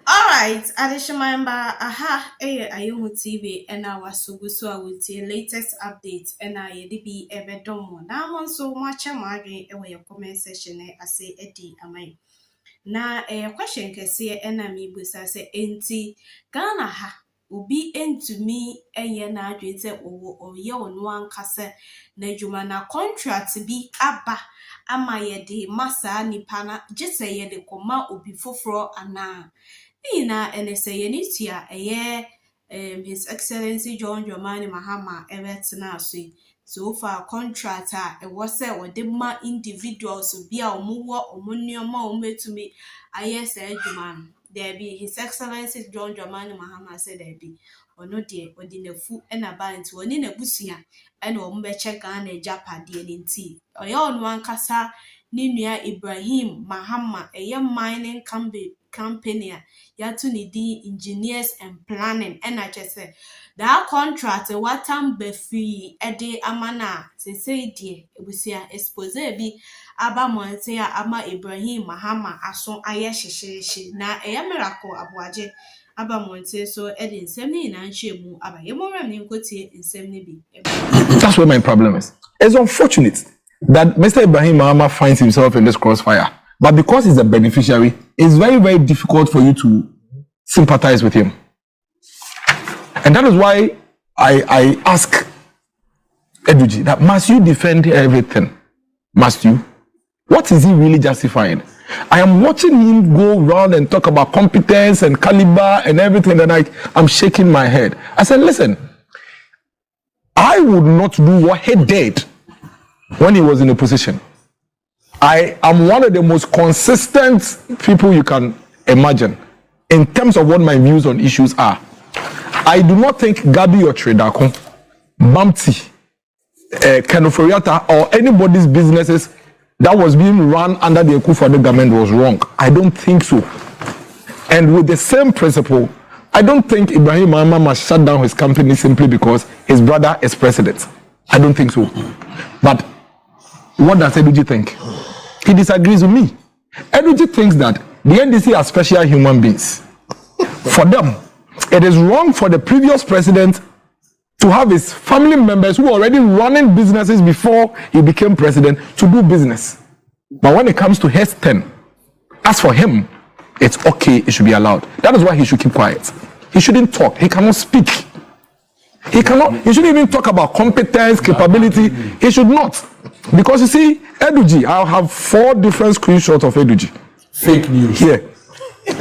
Alright, additional member, Ayumu TV, and our Sugusu with the latest updates, and I be ever done. Now, on so much a margin away your comment section, I say, Eddie, am I? Na question can say, enemy busa say, enti, Ghana ha, ubi entumi, eye na adwene sɛ ɔyɛ ɔno ankasa na adwuma na contract bi aba ama yɛde masa nipa na gye sɛ yɛde kɔma obi foforɔ ana na ene sɛ yɛne tia ɛyɛ His Excellency John Dramani Mahama ɛbɛtena so so far contract a ɛwɔ sɛ wɔde ma individuals bi a ɔmo wɔ ɔmo nneɛma ɔmo betumi ayɛ sɛ adwuma no there be His Excellency John Dramani Mahama said there be ono de odi nafu ɛna ba nti oni na busua ɛna ɔmo bɛkyɛ Ghana Japade ne nti ɔyɛ ɔno ankasa ne nua Ibrahim Mahama ɛyɛ mining company a yatu ne di engineers and planning ɛna kyɛ sɛ that contract watam befree ɛde amana sesei die ebusia expose bi aba monte a ama Ibrahim Mahama aso ayɛ hyehyehye na ɛyɛ miracle aboagye aba monte so ɛde nsɛm ne na nhye mu aba yɛmɔra ne nkotie nsɛm ne bi. That's where my problem is. It's unfortunate that Mr. Ibrahim Mahama finds himself in this crossfire, but because he's a beneficiary, it's very, very difficult for you to sympathize with him. And that is why I ask Eduji that must you defend everything? Must you? What is he really justifying? I am watching him go around and talk about competence and caliber and everything, and I'm shaking my head. I said, listen, I would not do what he did when he was in a position. I am one of the most consistent people you can imagine in terms of what my views on issues are. I do not think Gabi or Tredako, Bamti, Kenoforiata, or anybody's businesses that was being run under the Akufo-Addo government was wrong. I don't think so. And with the same principle, I don't think Ibrahim Mahama must shut down his company simply because his brother is president. I don't think so. But what does Eduji think? He disagrees with me. Eduji thinks that the NDC are special human beings. For them, it is wrong for the previous president to have his family members who were already running businesses before he became president to do business. But when it comes to his turn, as for him, it's okay, it should be allowed. That is why he should keep quiet. He shouldn't talk. He cannot speak. He shouldn't even talk about competence, capability. He should not. Because you see, Eduji, I'll have 4 different screenshots of Eduji. Fake news. Here.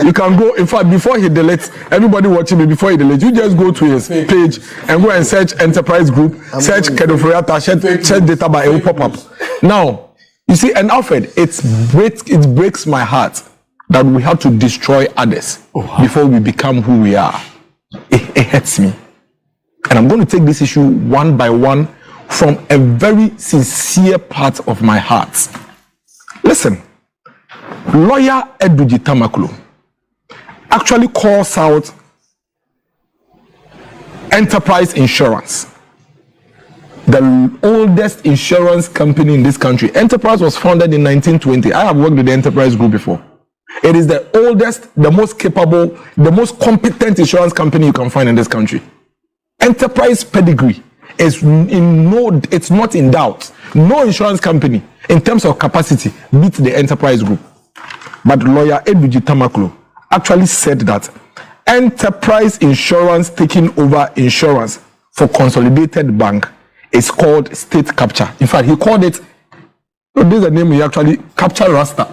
You can go, in fact, before he deletes, everybody watching me, before he deletes, you just go to his page and go and search enterprise group, search Kedoforiata, search data by it will pop up. Now, you see, and Alfred, it breaks my heart that we have to destroy others before we become who we are. It hurts me. And I'm going to take this issue one by one from a very sincere part of my heart. Listen, lawyer Eduji Tamaklo actually calls out Enterprise Insurance, the oldest insurance company in this country. Enterprise was founded in 1920. I have worked with the Enterprise Group before. It is the oldest, the most capable, the most competent insurance company you can find in this country. Enterprise pedigree is it's not in doubt. No insurance company in terms of capacity beats the Enterprise Group. But lawyer Eduji Tamaklo actually said that Enterprise Insurance taking over insurance for Consolidated Bank is called state capture. In fact, he called it, this is the name he actually, Capture Rasta.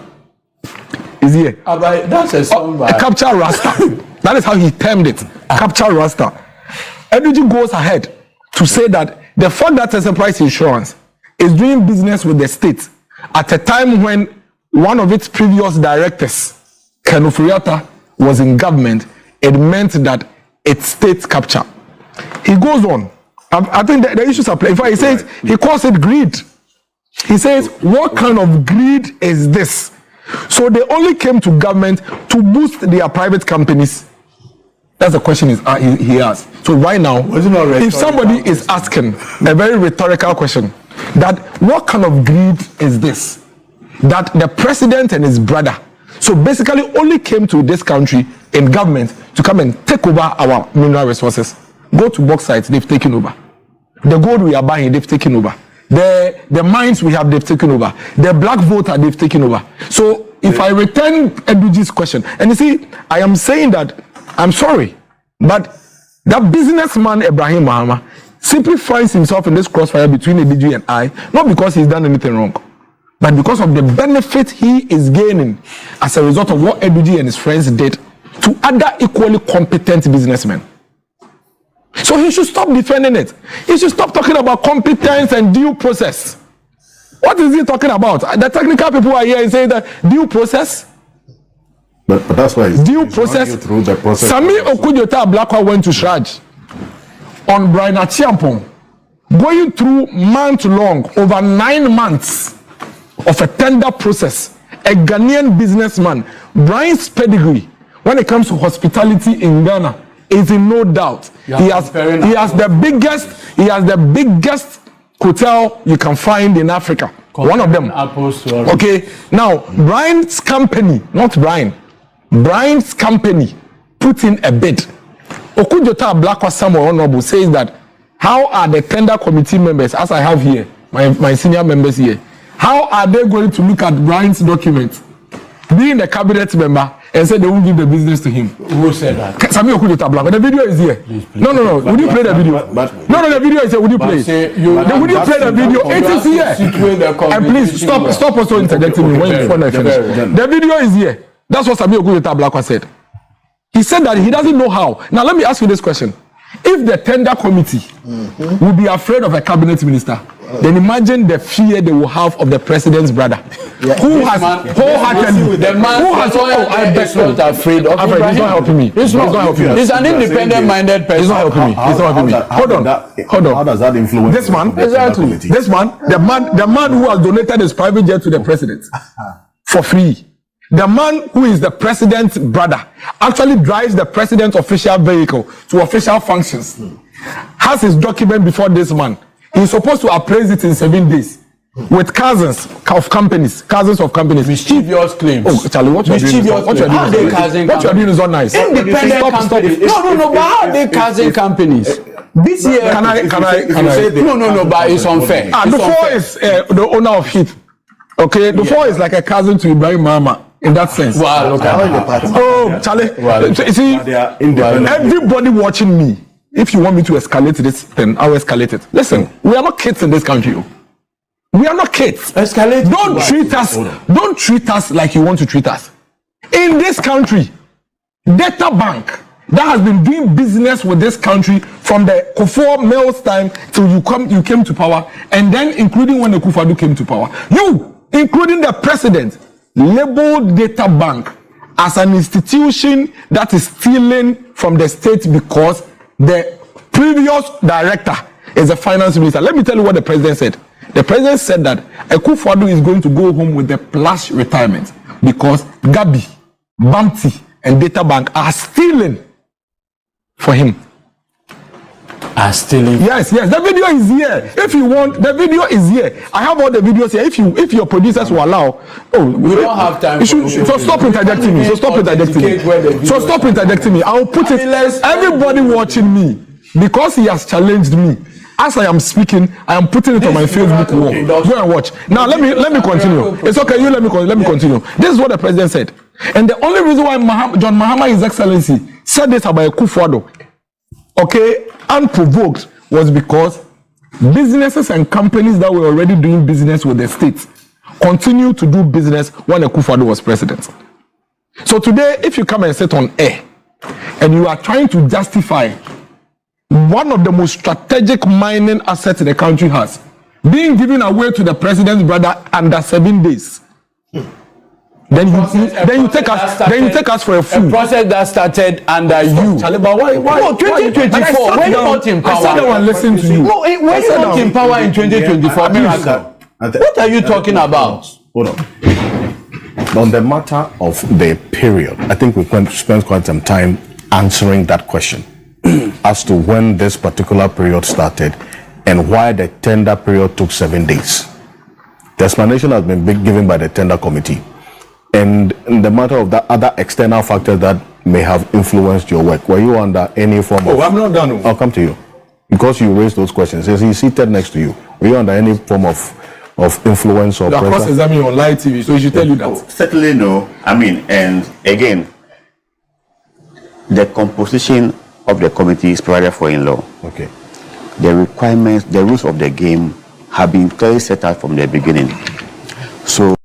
Is here. That's a song by Capture Rasta. That is how he termed it. Capture Rasta. Eduji goes ahead to say that the fact that Enterprise Insurance is doing business with the state at a time when one of its previous directors, Kenoforiata, was in government, it meant that it's state capture. He goes on. I think the issues are playing. In fact, he says, he calls it greed. He says, what kind of greed is this? So they only came to government to boost their private companies. That's the question he asked. So right now, if somebody is asking a very rhetorical question, that what kind of greed is this? that the president and his brother, so basically only came to this country in government to come and take over our mineral resources. Go to bauxite, they've taken over. The gold we are buying, they've taken over. The mines we have, they've taken over. The black voter, they've taken over. So if I return Eduji's question, and you see, I am saying that, I'm sorry, but that businessman Ibrahim Mahama simply finds himself in this crossfire between Eduji and I, not because he's done anything wrong, but because of the benefit he is gaining as a result of what Eduji and his friends did to other equally competent businessmen. So he should stop defending it. He should stop talking about competence and due process. What is he talking about? The technical people are here and saying that due process. But that's why due process. Through the process. Sami Okudjota Blakwa went to Shraj on Brian Achiampong, going through month-long, over 9 months of a tender process. A Ghanaian businessman, Brian's pedigree, when it comes to hospitality in Ghana, is in no doubt. He has the biggest hotel you can find in Africa. One of them. Okay. Now, Brian's company put in a bid. Okudjota Blakwa Samuel Honorable says that how are the tender committee members, as I have here, my senior members here, how are they going to look at Brian's document, being the cabinet member, and say they won't give the business to him? Who said that? Sami Okudjota Blakwa. The video is here. Please. No. Would you play the video? No, the video is here. Would you play it? Would you play the video? It is here. And please stop also interjecting me when I finish. The video is here. That's what Sami Okudjota Blakwa said. He said that he doesn't know how. Now let me ask you this question. If the tender committee will be afraid of a cabinet minister, then imagine the fear they will have of the president's brother, who has wholeheartedly. The man who has not afraid of Ibrahim. He's not helping me. He's not helping me. He's an independent person. He's not helping me. He's not helping me. Hold on. How does that influence this man? Exactly. This man, the man who has donated his private jet to the president for free. The man who is the president's brother actually drives the president's official vehicle to official functions. Has his document before this man. He's supposed to appraise it in 7 days with cousins of companies. Mischievous claims. Oh, Charlie, what you're doing is not nice. Independent companies. No, but how are they cousin companies? This year, can I? No, but it's unfair. Before is the owner of HIT. Okay, before is like a cousin to Ibrahim Mahama. In that sense. Wow, okay. Oh, Charlie. You see, everybody watching me, if you want me to escalate this, then I'll escalate it. Listen, we are not kids in this country. We are not kids. Escalate. Don't treat us like you want to treat us. In this country, Data Bank that has been doing business with this country from the Kufuor Mills time till you came to power, and then including when the Kufuor came to power, you, including the president, labeled Data Bank as an institution that is stealing from the state because the previous director is a finance minister. Let me tell you what the president said. The president said that Akufo-Addo is going to go home with a plush retirement because Gabi, Bamti, and Data Bank are stealing for him. Are stealing? Yes. The video is here. If you want, the video is here. I have all the videos here. If your producers will allow. We don't have time. So stop interjecting me. Stop interjecting me. I'll put it. Everybody watching me, because he has challenged me. As I am speaking, I am putting it on my Facebook wall. Go and watch. Now let me continue. It's okay. You let me continue. This is what the president said, and the only reason why John Mahama, His Excellency, said this about Akufo-Addo, okay, unprovoked, was because businesses and companies that were already doing business with the state continued to do business when Akufo-Addo was president. So today, if you come and sit on air and you are trying to justify one of the most strategic mining assets the country has being given away to the president's brother under 7 days, then you take us for a fool. A process that started under you. Why? No, 2024. When you not in power, I sat down and listened to you. No, when you not in power in 2024, miracle. What are you talking about? Hold on. On the matter of the period, I think we spent quite some time answering that question as to when this particular period started and why the tender period took 7 days. The explanation has been given by the tender committee. And in the matter of the other external factors that may have influenced your work, were you under any form of... Oh, I'm not done. I'll come to you. Because you raised those questions. He's seated next to you. Were you under any form of influence or pressure? Of course, examining on live TV, so he should tell you that. Oh, certainly no. I mean, and again, the composition of the committee is provided for in law. Okay. The requirements, the rules of the game have been clearly set out from the beginning. So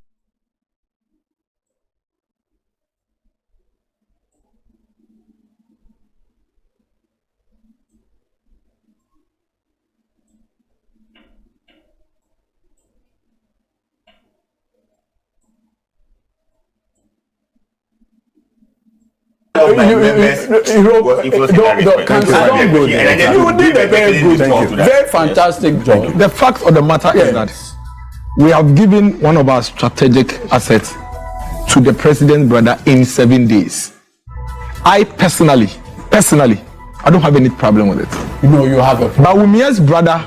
You did a very good job, very fantastic job. The fact of the matter is that we have given one of our strategic assets to the president's brother in 7 days. I personally, I don't have any problem with it. You know, you have a problem. Bawumia's brother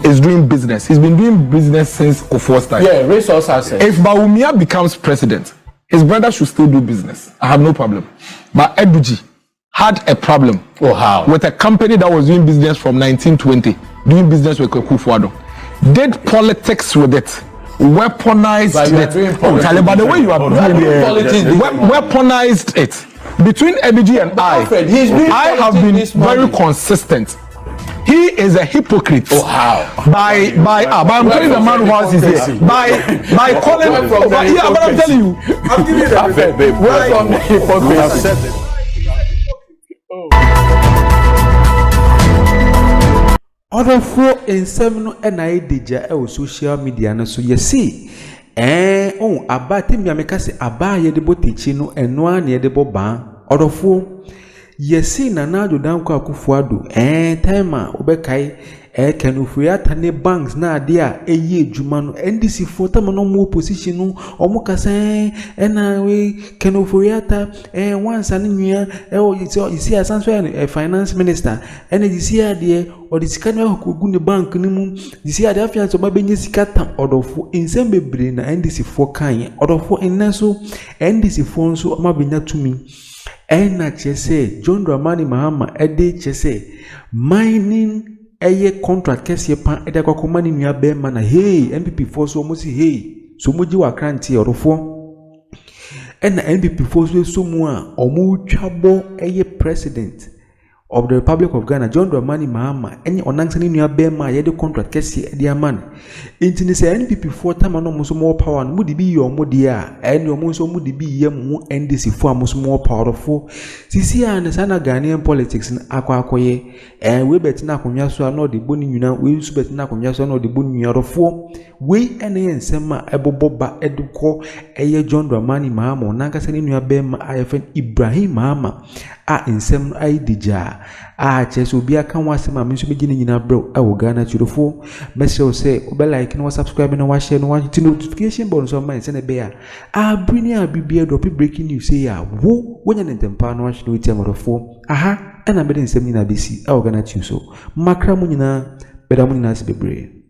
is doing business. He's been doing business since Kofo's time. Yeah, resource assets. If Bawumia becomes president, his brother should still do business. I have no problem. But Eduji had a problem. Oh, how? With a company that was doing business from 1920, doing business with Kufuado. Did politics with it. Weaponized it. By the way you are doing weaponized it. Between Eduji and I have been very consistent. He is a hypocrite. Oh, how? By I'm telling the man who has his here. By calling but I'm telling you. I'm giving you where from the hypocrisy? Other four in seven and I did social media no so you see. Abati mi amekase aba ye debo teachino enwa na ye debo ban. Other four yesi na do dan kwa Kufuado time obekai Kenufriata ne banks na ade a eye adwuma no NDC for tam no mo opposition no omo kasa na we Kenufriata once an nwia you see asanso finance minister you see ade or the sika na kogu ne bank ni mu you see ade afia so ba benye sika tam odofo insem bebre na NDC for kan odofo enso NDC for nso ma benya tumi na chese John Dramani Mahama chese mining eye contract kese pan kwakoma ni nua be ma na hey NPP for so mo si hey so mo ji wa kranti orofo na NPP for so mu a omo twabo eye president of the Republic of Ghana John Dramani Mahama enye onansani nua be ma ye de contract kese de aman intini se NPP for time no mo so more power no mo di bi yo mo de a ene mo so mo di bi ye mo NDC for mo so more powerful sisi a ne sana Ghanaian politics na akwakoye we bet na akonwa so na de boni nyuna we su bet na akonwa so na de boni nyarofo we ene ensema eboboba eduko eye John Dramani Mahama onankasani nua be ma ayefen Ibrahim Mahama a ensem aidija a cheso bia kan wasema me so begini nyina bro awo Ghana chirofo mesel say obe like no subscribe no wa share no wa notification bell so man send be a brini a bibia drop breaking news say ya wo wonya ntempa no wa share no tiamorofo aha na be ensem nyina besi awo Ghana chiso makra mu nyina beda mu nyina se bebre